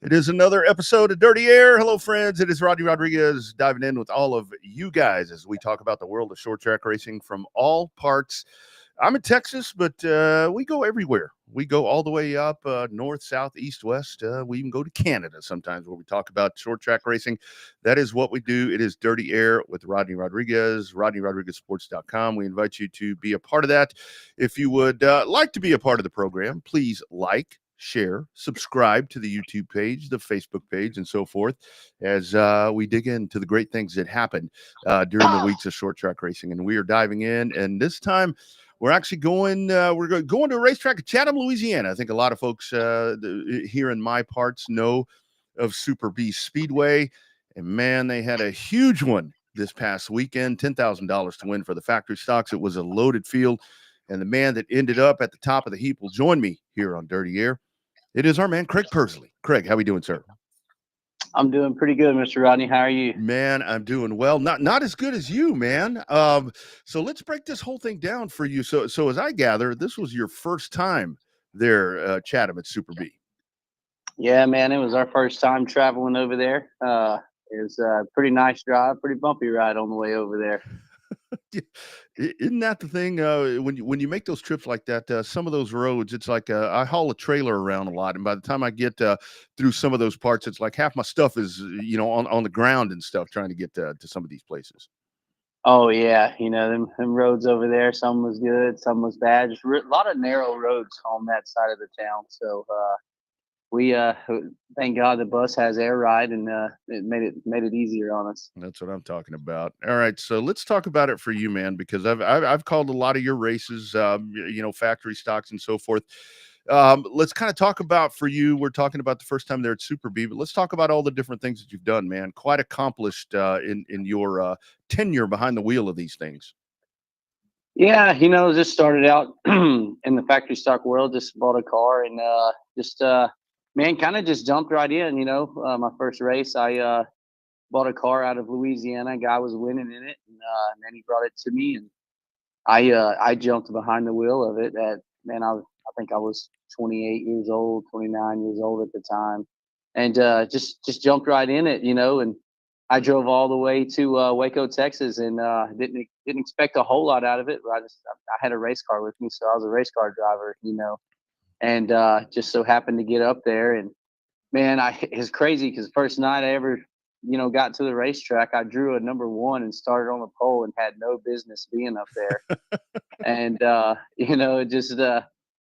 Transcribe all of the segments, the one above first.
It is another episode of Dirty Air. Hello, friends. It is Rodney Rodriguez diving in with all of you guys as we talk about the world of short track racing from all parts. I'm in Texas, but we go everywhere. We go all the way up north, south, east, west. We even go to Canada sometimes where we talk about short track racing. That is what we do. It is Dirty Air with Rodney Rodriguez, RodneyRodriguezSports.com. We invite you to be a part of that. If you would like to be a part of the program, please like, share, subscribe to the YouTube page, the Facebook page, and so forth as we dig into the great things that happen during the weeks of short track racing. And we are diving in, and this time we're actually going to a racetrack at Chatham, Louisiana. I think a lot of folks here in my parts know of Super Bee Speedway, and man, they had a huge one this past weekend, $10,000 to win for the factory stocks. It was a loaded field, and the man that ended up at the top of the heap will join me here on Dirty Air. It is our man, Craig Pursley. Craig, how we doing, sir? I'm doing pretty good, Mr. Rodney. How are you? Man, I'm doing well. Not as good as you, man. So let's break this whole thing down for you. So as I gather, this was your first time there, Chatham at Super Bee. Yeah, man, it was our first time traveling over there. It was a pretty nice drive, pretty bumpy ride on the way over there. Isn't that the thing? When you make those trips like that, some of those roads, it's like I haul a trailer around a lot, and by the time I get through some of those parts, it's like half my stuff is on the ground and stuff, trying to get to some of these places. Oh yeah, them roads over there. Some was good, some was bad. Just a lot of narrow roads on that side of the town. So we thank God the bus has air ride, and it made it easier on us. That's what I'm talking about. All right, so let's talk about it for you, man, because I've called a lot of your races, factory stocks and so forth. Let's kind of talk about for you. We're talking about the first time there at Super Bee, but let's talk about all the different things that you've done, man. Quite accomplished in your tenure behind the wheel of these things. Yeah, just started out in the factory stock world. Just bought a car and man, kind of just jumped right in. My first race, I bought a car out of Louisiana. A guy was winning in it, and then he brought it to me, and I jumped behind the wheel of it. I think I was 28 years old, 29 years old at the time, and just jumped right in it. And I drove all the way to Waco, Texas, and didn't expect a whole lot out of it. But I had a race car with me, so I was a race car driver. And just so happened to get up there, and man, it's crazy because first night I ever got to the racetrack, I drew a number one and started on the pole and had no business being up there. And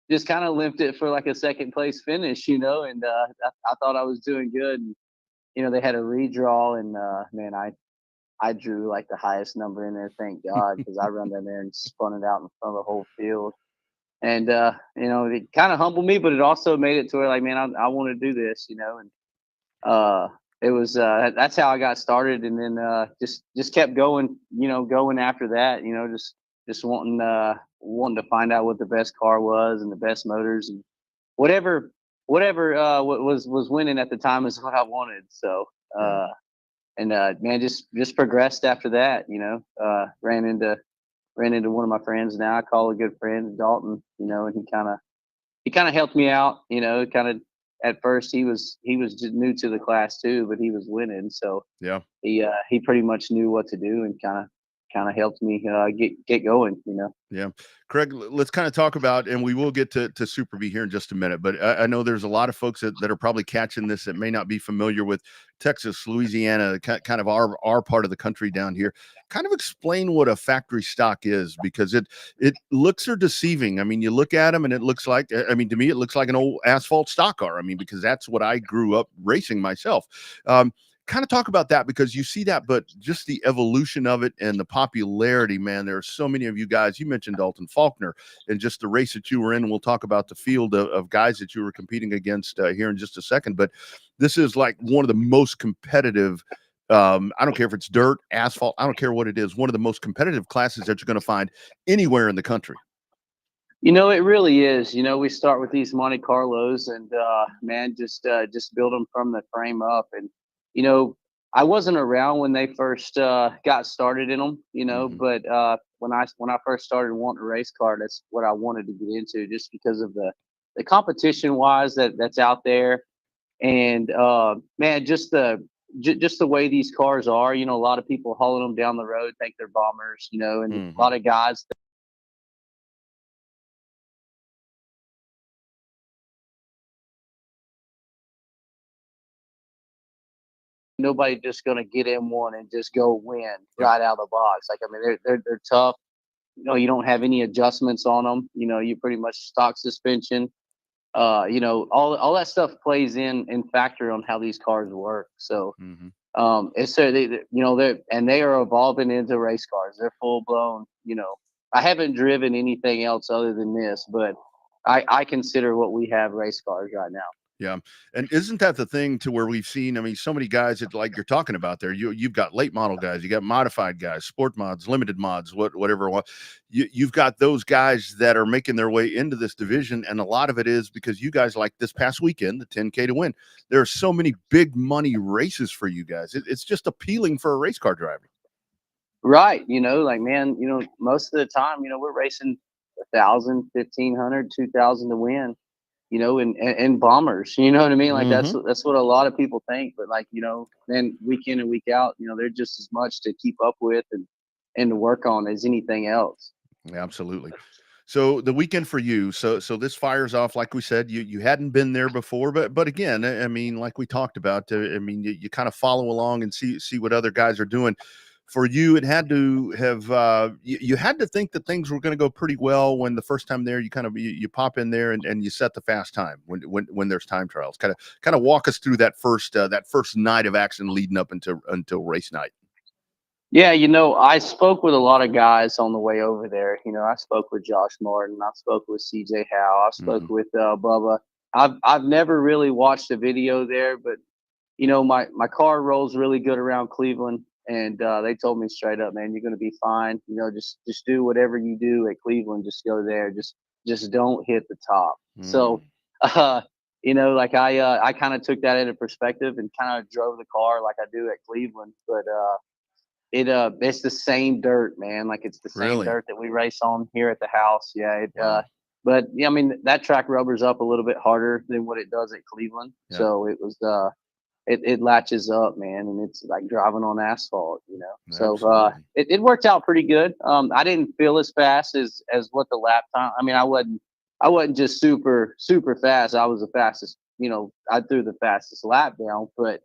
just kind of limped it for like a second place finish, and I thought I was doing good. And they had a redraw, and man, I drew like the highest number in there, thank God, because I run down there and spun it out in front of the whole field. And it kind of humbled me, but it also made it to where, like, man, I want to do this, and it was that's how I got started, and then just kept going, going after that, just wanting to find out what the best car was and the best motors, and whatever was winning at the time is what I wanted. So man, just progressed after that. Ran into one of my friends now. I call a good friend, Dalton, and he kind of helped me out, at first he was just new to the class too, but he was winning. So yeah, he pretty much knew what to do and kind of helped me get going, Yeah. Craig, let's kind of talk about, and we will get to Super Bee here in just a minute, but I know there's a lot of folks that are probably catching this that may not be familiar with Texas, Louisiana, kind of our part of the country down here. Kind of explain what a factory stock is, because it looks are deceiving. I mean, you look at them and it looks like, to me, it looks like an old asphalt stock car. I mean, because that's what I grew up racing myself. Kind of talk about that, because you see that, but just the evolution of it and the popularity, man. There are so many of you guys. You mentioned Dalton Faulkner and just the race that you were in. And we'll talk about the field of guys that you were competing against here in just a second. But this is like one of the most competitive. I don't care if it's dirt, asphalt. I don't care what it is. One of the most competitive classes that you're going to find anywhere in the country. It really is. We start with these Monte Carlos, and man, just build them from the frame up. And I wasn't around when they first got started in them, Mm-hmm. but when I first started wanting a race car, that's what I wanted to get into, just because of the competition wise that's out there. And man, just the way these cars are, a lot of people hauling them down the road think they're bombers, and a Hmm. lot of guys. Nobody just gonna get in one and just go win Yep. right out of the box. Like I mean, they're tough. You don't have any adjustments on them. You pretty much stock suspension. All that stuff plays in factor on how these cars work. So Hmm. it's so they are evolving into race cars. They're full blown. I haven't driven anything else other than this, but I consider what we have race cars right now. Yeah. And isn't that the thing to where we've seen, I mean, so many guys that like you're talking about there, you've got late model guys, you got modified guys, sport mods, limited mods, whatever one. You've got those guys that are making their way into this division. And a lot of it is because you guys, like this past weekend, the 10K to win, there are so many big money races for you guys. It's just appealing for a race car driver. Right. Like man, most of the time, we're racing 1,000, 1,500, 2,000 to win. And bombers. You know what I mean? Like Hmm. that's what a lot of people think. But like then week in and week out, they're just as much to keep up with and to work on as anything else. Absolutely. So the weekend for you, so this fires off like we said. You hadn't been there before, but again, I mean, like we talked about, I mean, you kind of follow along and see what other guys are doing. For you, it had to have you had to think that things were going to go pretty well when the first time there, you kind of you pop in there and you set the fast time when there's time trials. Kind of walk us through that first night of action leading up until race night. Yeah, I spoke with a lot of guys on the way over there. I spoke with Josh Martin, I spoke with CJ Howe, I spoke Hmm. with Bubba. I've never really watched a video there, but my car rolls really good around Cleveland, and they told me straight up, man, you're gonna be fine. Just do whatever you do at Cleveland. Just go there. Just don't hit the top. So, Mm. uh, like I kind of took that into perspective and kind of drove the car like I do at Cleveland, but it's the same dirt, man. Like it's the same Really? dirt that we race on here at the house. Yeah. Wow. But yeah, I mean that track rubbers up a little bit harder than what it does at Cleveland. Yeah. So it was it latches up, man, and it's like driving on asphalt. So Absolutely. it worked out pretty good. I didn't feel as fast as what the lap time. I mean, I wasn't just super fast. I was the fastest. I threw the fastest lap down, but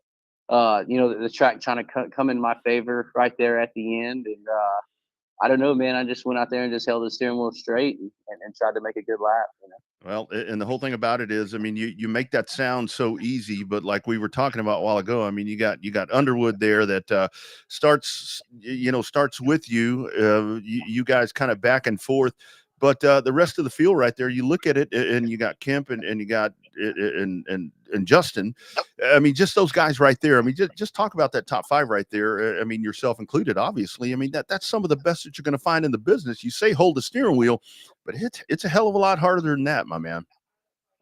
the track trying to come in my favor right there at the end, and I don't know, man. I just went out there and just held the steering wheel straight and tried to make a good lap. Well, and the whole thing about it is, I mean, you make that sound so easy, but like we were talking about a while ago, I mean, you got Underwood there that starts with you. You guys kind of back and forth, but the rest of the field right there, you look at it, and you got Kemp and you got and Justin. I mean, just those guys right there. I mean, just talk about that top five right there. I mean, yourself included, obviously. I mean, that's some of the best that you're going to find in the business. You say hold the steering wheel, but it's a hell of a lot harder than that, my man.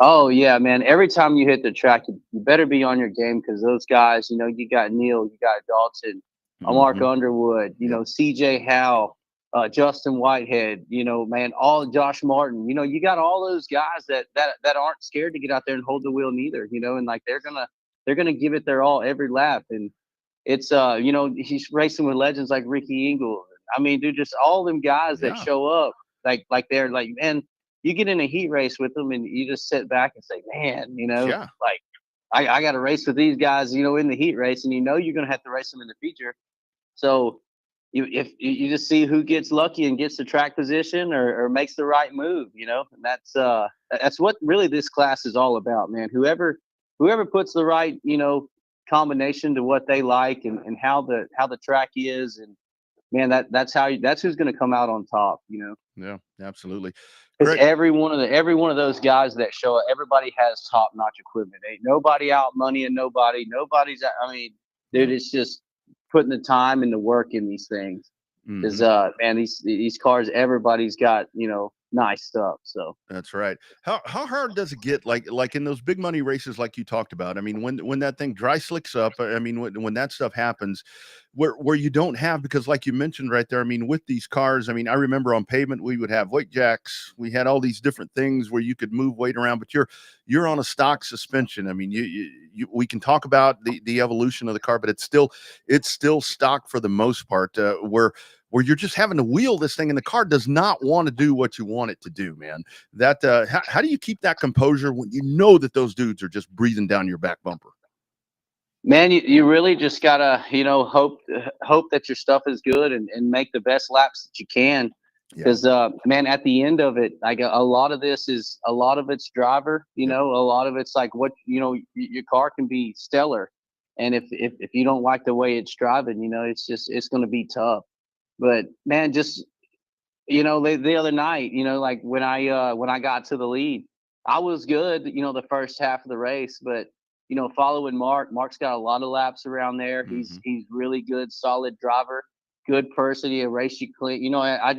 Oh yeah, man. Every time you hit the track, you better be on your game because those guys, you got Neil, you got Dalton, Mark Mhm. Underwood, Yep. CJ Howe, Justin Whitehead, man, all Josh Martin. You got all those guys that aren't scared to get out there and hold the wheel neither. And like they're gonna give it their all every lap. And it's he's racing with legends like Ricky Engel. I mean, dude, just all them guys that Yeah. show up like they're like, man, you get in a heat race with them and you just sit back and say, man, Yeah. like I got to race with these guys, in the heat race, and you're going to have to race them in the future. So if you just see who gets lucky and gets the track position or makes the right move, and that's what really this class is all about, man. Whoever puts the right, combination to what they like and how the track is, and man, that's who's going to come out on top. Yeah. Absolutely. Because Greg. every one of those guys that show up, everybody has top notch equipment. Ain't nobody out moneying nobody. Nobody's. I mean, dude, Yeah. it's just putting the time and the work in these things. Because Hmm. man, these cars, everybody's got nice stuff. So That's right. How hard does it get? Like in those big money races, like you talked about. I mean, when that thing dry slicks up. I mean, when that stuff happens, where you don't have, because like you mentioned right there. I mean, with these cars, I mean, I remember on pavement we would have weight jacks. We had all these different things where you could move weight around, but you're on a stock suspension. I mean, we can talk about the evolution of the car, but it's still stock for the most part, where you're just having to wheel this thing and the car does not want to do what you want it to do, man. That how do you keep that composure when you know that those dudes are just breathing down your back bumper? Man, you really just gotta, hope that your stuff is good and make the best laps that you can. Yeah. Because man, at the end of it, like a lot of this is a lot of it's driver, Yep. a lot of it's like what your car can be stellar, and if you don't like the way it's driving, it's going to be tough. But man, just the other night, like when I got to the lead, I was good, the first half of the race, but following Mark's got a lot of laps around there. Mhm. He's really good, solid driver, good person. He'll race you clean. I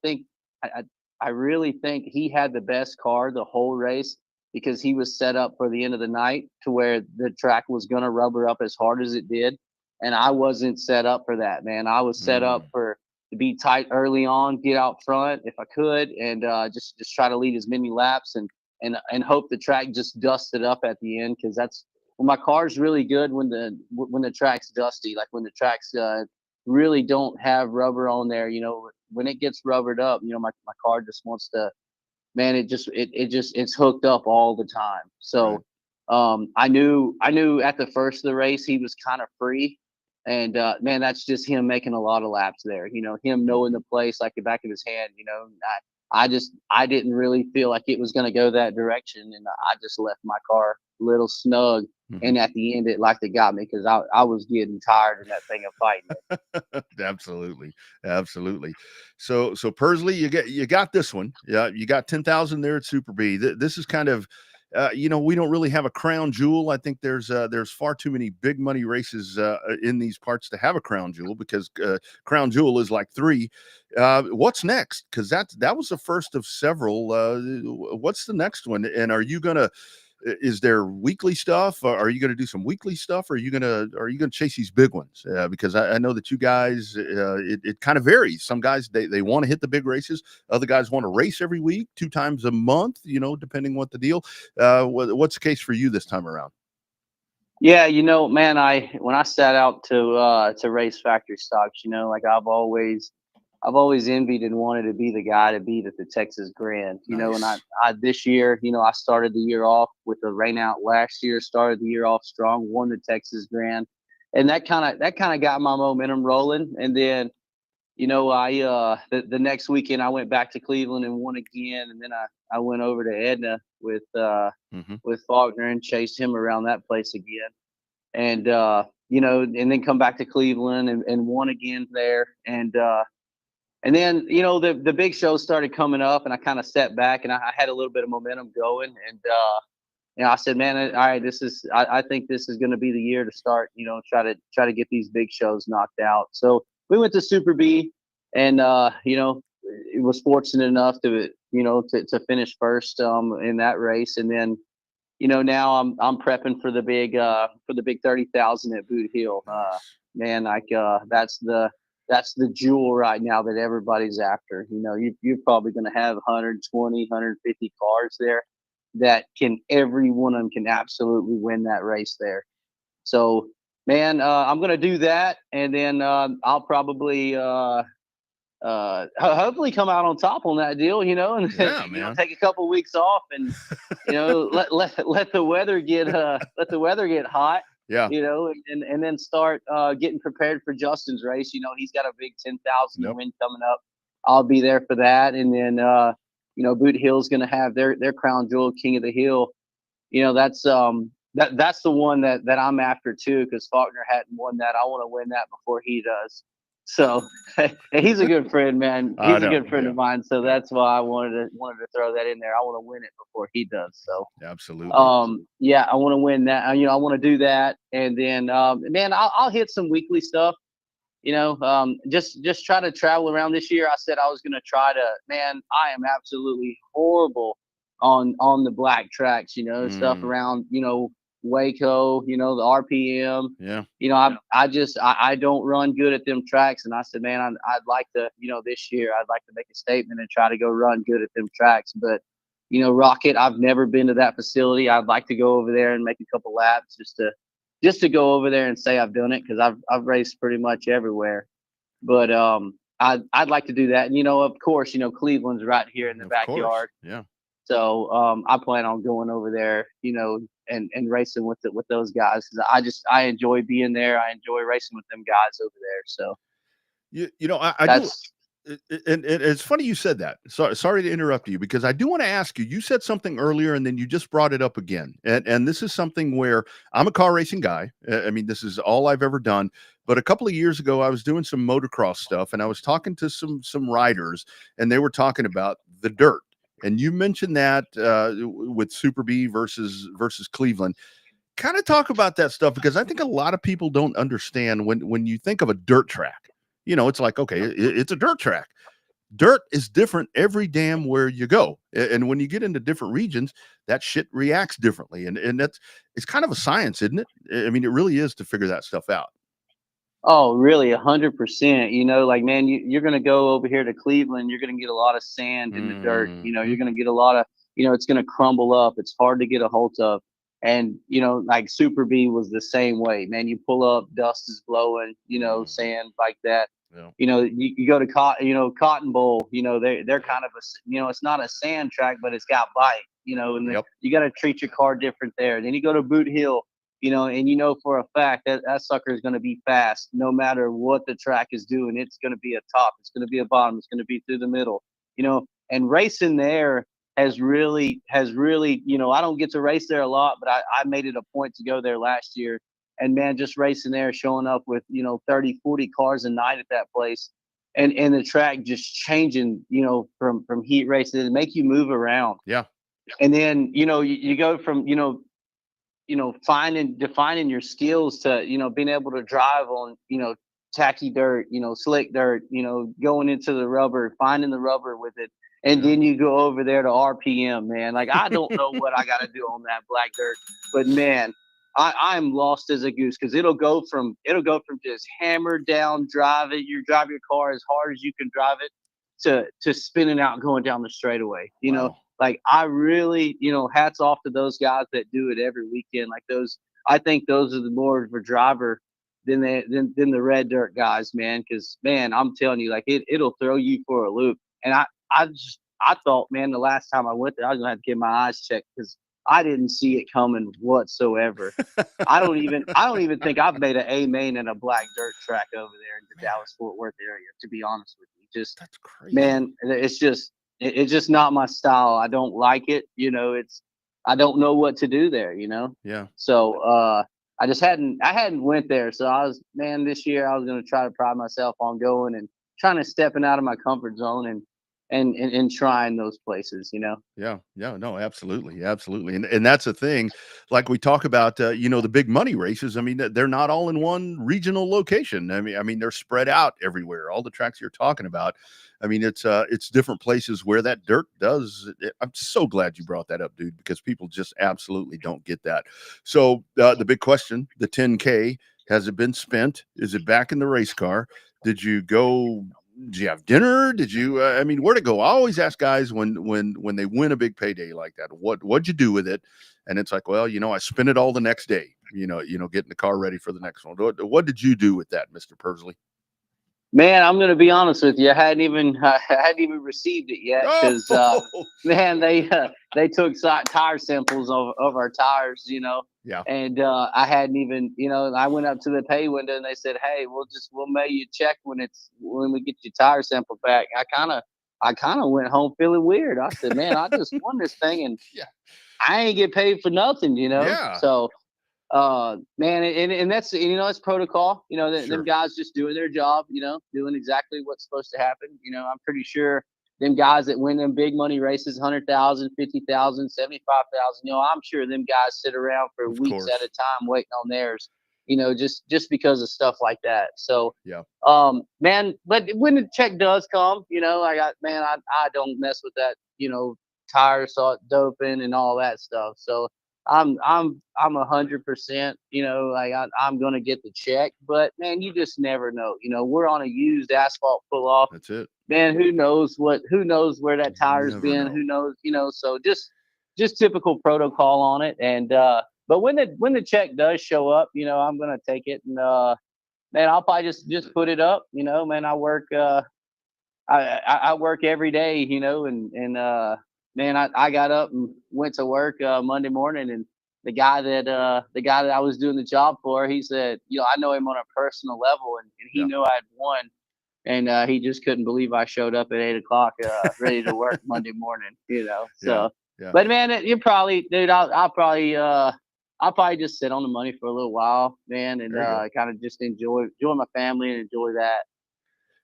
think I I really think he had the best car the whole race because he was set up for the end of the night to where the track was gonna rubber up as hard as it did. And I wasn't set up for that, man. I was set up Mm. for to be tight early on, get out front if I could, and just try to lead as many laps and hope the track just dusted up at the end because that's when my car's really good when the track's dusty, like when the tracks really don't have rubber on there. When it gets rubbered up, my car just wants to, man. It's hooked up all the time. Right. So I knew at the first of the race he was kind of free, and man, that's just him making a lot of laps there. Him knowing Mhm. the place like the back of his hand. I didn't really feel like it was going to go that direction, and I just left my car a little snug. Mhm. And at the end, it like it got me because I was getting tired in that thing of fighting it. Absolutely, absolutely. So Pursley, you got this one. Yeah, you got 10,000 there at Super Bee. This is kind of, we don't really have a crown jewel. I think there's far too many big money races in these parts to have a crown jewel because crown jewel is like three. What's next? Because that was the first of several. What's the next one? And are you gonna? Is there weekly stuff? Are you going to do some weekly stuff? Or are you gonna chase these big ones? Because I know that you guys, it kind of varies. Some guys they want to hit the big races. Other guys want to race every week, 2 times a month. Depending what the deal. What's the case for you this time around? Yeah, man, I when I set out to race factory stocks, like I've always envied and wanted to be the guy to beat at the Texas Grand, and I, Nice. I this year, I started the year off with a rain out last year, started the year off strong, won the Texas Grand, and that kind of got my momentum rolling, and then I the next weekend I went back to Cleveland and won again, and then I went over to Edna Hmm. with Faulkner and chased him around that place again, and and then come back to Cleveland and won again there, and then the big shows started coming up, and I kind of sat back and I had a little bit of momentum going, and I said, man, all right, I think this is going to be the year to start, try to get these big shows knocked out. So we went to Super B, and it was fortunate enough to finish first in that race, and then now I'm prepping for the big 30,000 at Boot Hill. Nice. Man, like that's the jewel right now that everybody's after. You're probably going to have 120, 150 cars there that can every one of them can absolutely win that race there. So, man, I'm going to do that, and then I'll probably hopefully come out on top on that deal, and Yeah, man. take a couple weeks off and let the weather get hot, Yeah. and then start getting prepared for Justin's race. He's got a big 10,000 to Nope. win coming up. I'll be there for that, and then Boot Hill's going to have their crown jewel, King of the Hill. That's the one that I'm after too, because Faulkner hadn't won that. I want to win that before he does. So and he's a good friend, man. I He's a know. good friend Yeah. of mine. So Yeah. that's why I wanted to throw that in there. I want to win it before he does. So Absolutely. yeah, I want to win that. I want to do that, and then man, I'll hit some weekly stuff. Just try to travel around this year. I said I was gonna try to. Man, I am absolutely horrible on the black tracks. Stuff Mm, around Waco. The RPM. yeah. I don't run good at them tracks, and I said, man, I'd like to this year I'd like to make a statement and try to go run good at them tracks, but rock it. I've never been to that facility. I'd like to go over there and make a couple laps just to go over there and say I've done it, because I've raced pretty much everywhere. But I'd like to do that. And of course, Cleveland's right here in the Of course. backyard. Yeah. So I plan on going over there, and racing with those guys, because I enjoy being there. I enjoy racing with them guys over there. So I do. that's And it's funny you said that. Sorry to interrupt you, because I do want to ask you. You said something earlier, and then you just brought it up again. And this is something where I'm a car racing guy. I mean, this is all I've ever done. But a couple of years ago, I was doing some motocross stuff, and I was talking to some riders, and they were talking about the dirt. And you mentioned that with Super Bee versus Cleveland. Kind of talk about that stuff, because I think a lot of people don't understand when you think of a dirt track. It's like, okay, it's a dirt track. Dirt is different every damn where you go. And when you get into different regions, that shit reacts differently. And it's kind of a science, isn't it? I mean, it really is, to figure that stuff out. Oh, really, 100%. Like, man, you're gonna go over here to Cleveland. You're gonna get a lot of sand in the dirt. Mhm. You're gonna get a lot of, it's gonna crumble up. It's hard to get a hold of. And like Super B was the same way. Man, you pull up, dust is blowing. Mhm. Sand like that. Yeah. You go to Cotton Bowl. They're Yep. kind of it's not a sand track, but it's got bite. And Yep. you got to treat your car different there. Then you go to Boot Hill, and for a fact that sucker is going to be fast no matter what the track is doing. It's going to be a top, it's going to be a bottom, it's going to be through the middle, and racing there has really, I don't get to race there a lot, but I made it a point to go there last year. And man, just racing there, showing up with, 30, 40 cars a night at that place. And the track just changing, from heat races and make you move around. Yeah. And then, you go from, finding defining your skills to being able to drive on tacky dirt, slick dirt, going into the rubber, finding the rubber with it, and Yeah. then you go over there to RPM, man. Like, I don't know what I got to do on that black dirt, but man, I'm lost as a goose, because it'll go from just hammered down, you drive your car as hard as you can drive it, to spinning out and going down the straightaway. Wow. Like, I really, hats off to those guys that do it every weekend. Like, those, I think those are the more of a driver than the red dirt guys, man. Because man, I'm telling you, like, it'll throw you for a loop. And I thought, man, the last time I went there, I was gonna have to get my eyes checked, because I didn't see it coming whatsoever. I don't even think I've made an A main in a black dirt track over there in the Man, Dallas Fort Worth area, to be honest with you. Just, that's crazy. man, it's just not my style. I don't like it. I don't know what to do there. Yeah. So I hadn't went there. So man, this year I was gonna try to pride myself on going and trying to stepping out of my comfort zone and trying those places. Yeah, yeah, no, absolutely, absolutely, and that's the thing. Like we talk about, the big money races. I mean, they're not all in one regional location. I mean, they're spread out everywhere. All the tracks you're talking about. I mean, it's different places where that dirt does. I'm so glad you brought that up, dude, because people just absolutely don't get that. So the big question, the 10K, has it been spent? Is it back in the race car? Did you go? Did you have dinner? Did you? I mean, where to go? I always ask guys when they win a big payday like that, what'd you do with it? And it's like, well, I spent it all the next day. Getting the car ready for the next one. What did you do with that, Mister Pursley? Man, I'm gonna be honest with you. I hadn't even received it yet, because Oh, man, they took tire samples of our tires, yeah. and I hadn't even, I went up to the pay window and they said, "Hey, we'll mail you a check when we get your tire sample back." I kind of went home feeling weird. I said, "Man, I just won this thing and Yeah. I ain't get paid for nothing." Yeah. So man, and that's protocol. Them Sure. guys just doing their job, doing exactly what's supposed to happen. I'm pretty sure them guys that win them big money races, 100,000, 50,000, 75,000. I'm sure them guys sit around for Of weeks at a course. time waiting on theirs, just because of stuff like that. So Yeah. man, but when the check does come, I don't mess with that, tire salt doping and all that stuff. So I'm 100%, like I'm gonna get the check, but man, you just never know. We're on a used asphalt pull off. That's it. Man, who knows where that tire's Never been, know. who knows, so just typical protocol on it. And but when the check does show up, I'm gonna take it, and man, I'll probably just put it up, man. I work every day, and man, I got up and went to work Monday morning, and the guy that I was doing the job for, he said, I know him on a personal level, and he Yeah. knew I had won, and he just couldn't believe I showed up at 8 o'clock, ready to work Monday morning, Yeah. So, Yeah. but man, you probably, dude, I'll probably just sit on the money for a little while, man, and There you go. kind of just enjoy my family and enjoy that.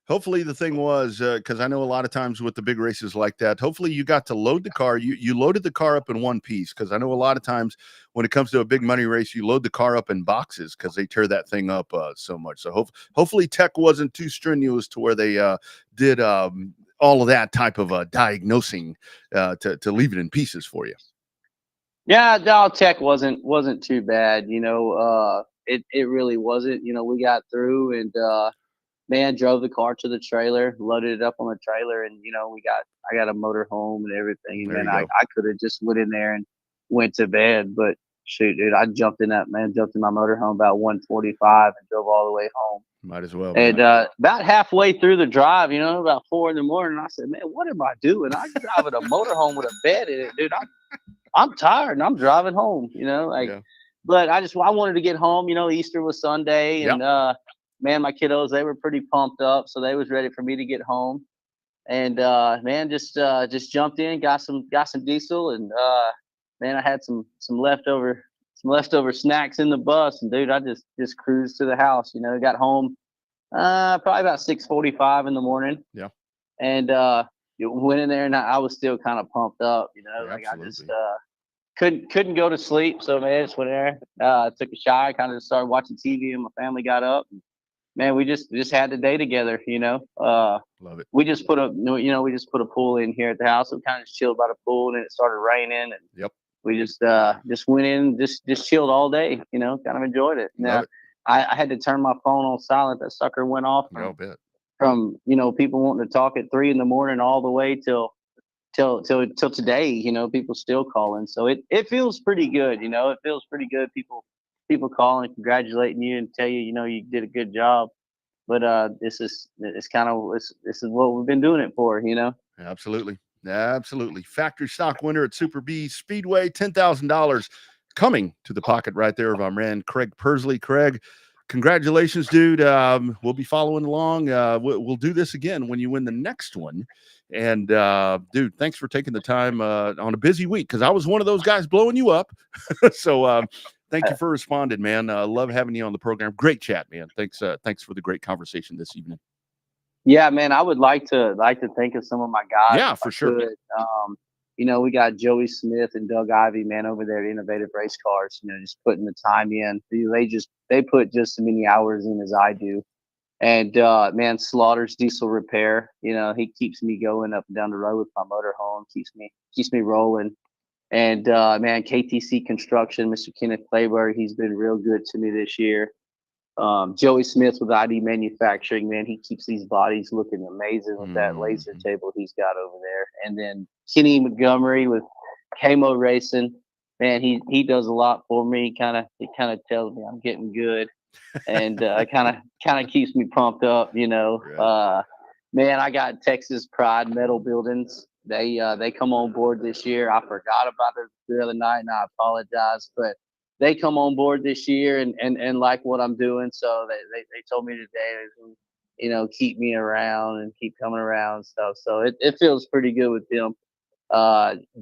Hopefully the thing was, because I know a lot of times with the big races like that, hopefully you got to load the car. You loaded the car up in one piece, because I know a lot of times when it comes to a big money race, you load the car up in boxes because they tear that thing up so much. So hopefully tech wasn't too strenuous to where they did all of that type of diagnosing to leave it in pieces for you. Yeah, no, tech wasn't too bad. It really wasn't. We got through, and man, drove the car to the trailer, loaded it up on the trailer, and I got a motor home and everything. And There man, you I go. could have just went in there and went to bed, but shoot, dude, I jumped in my motor home about 1:45 and drove all the way home. Might as well, And man. about halfway through the drive, about 4 in the morning, I said, "Man, what am I doing? I'm driving a motorhome with a bed in it, dude. I'm tired and I'm driving home, Yeah. but I wanted to get home. Easter was Sunday, Yep. and man, my kiddos, they were pretty pumped up, so they was ready for me to get home. And man, just jumped in, got some diesel, and man, I had some leftover snacks in the bus, and dude, I just cruised to the house. Got home probably about 6:45 in the morning, Yeah. and went in there, and I was still kind of pumped up. Yeah, Like I just absolutely. couldn't go to sleep, so man, I just went there, took a shower, kind of started watching TV, and my family got up. And, man, we just had the day together. Love it. We just put a pool in here at the house. We kind of just chilled by the pool, and then it started raining, and Yep. we just went in, just chilled all day. Kind of enjoyed it. Love Now, it. I had to turn my phone on silent. That sucker went off I'll bet. from people wanting to talk at 3 in the morning all the way till today. People still calling, so it feels pretty good. It feels pretty good. People calling, congratulating you, and tell you you did a good job. But this is what we've been doing it for. Absolutely. Absolutely. Factory stock winner at Super Bee Speedway, $10,000 coming to the pocket right there of our man, Craig Pursley. Craig, congratulations, dude. We'll be following along. We'll do this again when you win the next one. And dude, thanks for taking the time on a busy week, because I was one of those guys blowing you up. So thank you for responding, man. Love having you on the program. Great chat, man. Thanks for the great conversation this evening. Yeah, man, I would like to think of some of my guys. Yeah, If for I sure. could. We got Joey Smith and Doug Ivy, man, over there at Innovative Race Cars. Just putting the time in. They put just as many hours in as I do. And man, Slaughter's Diesel Repair. He keeps me going up and down the road with my motorhome. Keeps me rolling. And man, KTC Construction, Mr. Kenneth Clayberg, he's been real good to me this year. Joey Smith with ID Manufacturing, man, he keeps these bodies looking amazing with that laser table he's got over there. And then Kenny Montgomery with Camo Racing, man, he does a lot for me. He kind of tells me I'm getting good, and kind of keeps me pumped up. Right. Man, I got Texas Pride Metal Buildings. They come on board this year. I forgot about it the other night, and I apologize, but they come on board this year and like what I'm doing. So they told me today, keep me around and keep coming around and stuff. So it feels pretty good with them.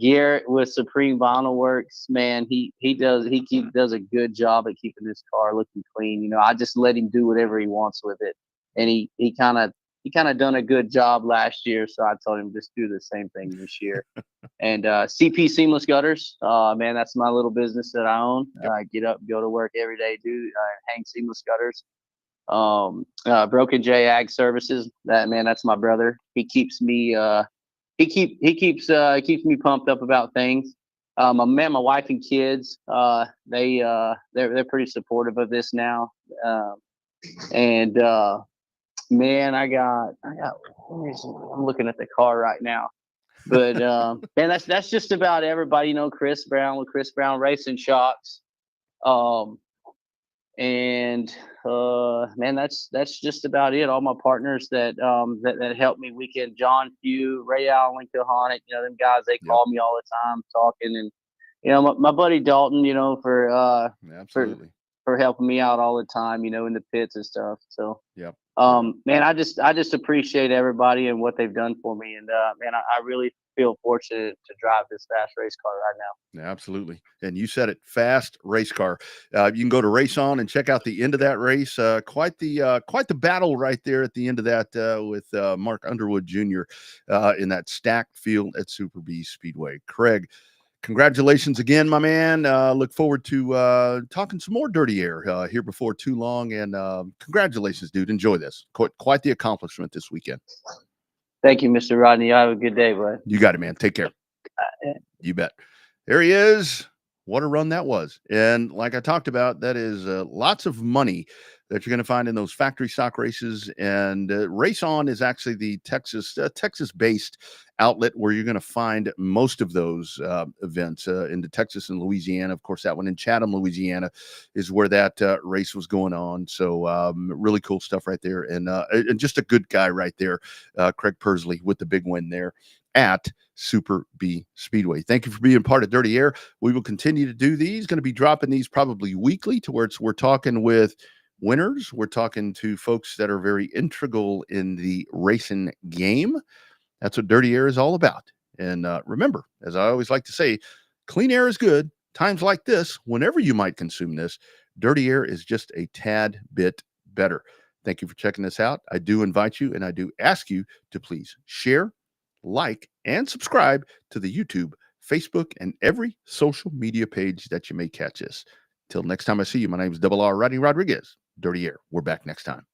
Garrett with Supreme Vinyl Works, man, he does a good job at keeping this car looking clean. I just let him do whatever he wants with it, and he kind of done a good job last year. So I told him just do the same thing this year. And CP Seamless Gutters, man, that's my little business that I own. Yep. Get up, go to work every day, hang seamless gutters. Broken J Ag Services, that's my brother. He keeps me he keeps me pumped up about things. I met my wife and kids. They're pretty supportive of this now. Um, and man, I'm looking at the car right now. But man, that's just about everybody. You know, Chris Brown with Chris Brown Racing Shocks. Um, and man, that's just about it. All my partners that helped me weekend, John Pugh, Ray Allen, Kohanic, you know, them guys, they Yep. call me all the time talking. And you know, my buddy Dalton, you know, for Absolutely. for helping me out all the time, you know, in the pits and stuff. So Yep. man, I just appreciate everybody and what they've done for me. And man, I really feel fortunate to drive this fast race car right now. Absolutely. And you said it, fast race car. You can go to Race On and check out the end of that race. Quite the battle right there at the end of that with Mark Underwood Jr. In that stacked field at Super Bee Speedway. Craig, congratulations again, my man. Look forward to talking some more dirty air here before too long. And congratulations, dude. Enjoy this. Quite the accomplishment this weekend. Thank you, Mr. Rodney. You have a good day, bud. You got it, man. Take care. You bet. There he is. What a run that was. And like I talked about, that is lots of money that you're going to find in those factory stock races. And Race On is actually the Texas-based outlet where you're going to find most of those events into Texas and Louisiana. Of course, that one in Chatham, Louisiana is where that race was going on. So really cool stuff right there. And just a good guy right there, Craig Pursley, with the big win there at Super Bee Speedway. Thank you for being part of Dirty Air. We will continue to do these. Going to be dropping these probably weekly to where we're talking with winners. We're talking to folks that are very integral in the racing game. That's what Dirty Air is all about. And remember, as I always like to say, clean air is good. Times like this, whenever you might consume this, Dirty Air is just a tad bit better. Thank you for checking this out. I do invite you and I do ask you to please share, like, and subscribe to the YouTube, Facebook, and every social media page that you may catch us. Till next time I see you, my name is Double R Rodney Rodriguez. Dirty Air. We're back next time.